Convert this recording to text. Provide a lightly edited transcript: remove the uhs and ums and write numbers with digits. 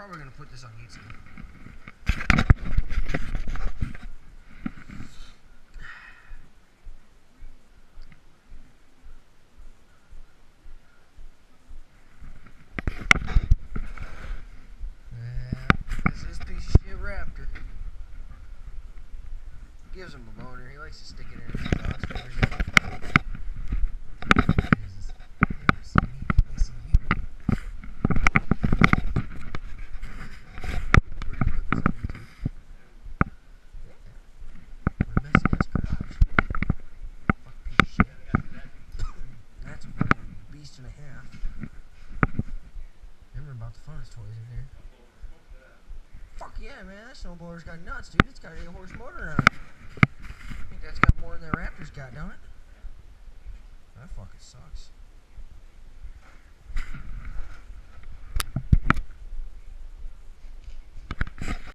probably gonna put this on YouTube. This is piece of shit raptor. Gives him a boner. He likes to stick it in his box. And a half. Remember about the funnest toys in here. Fuck yeah, man, that snowblower's got nuts, dude. It's got an 8-horse motor on it. I think that's got more than that Raptor's got, don't it? That fucking sucks.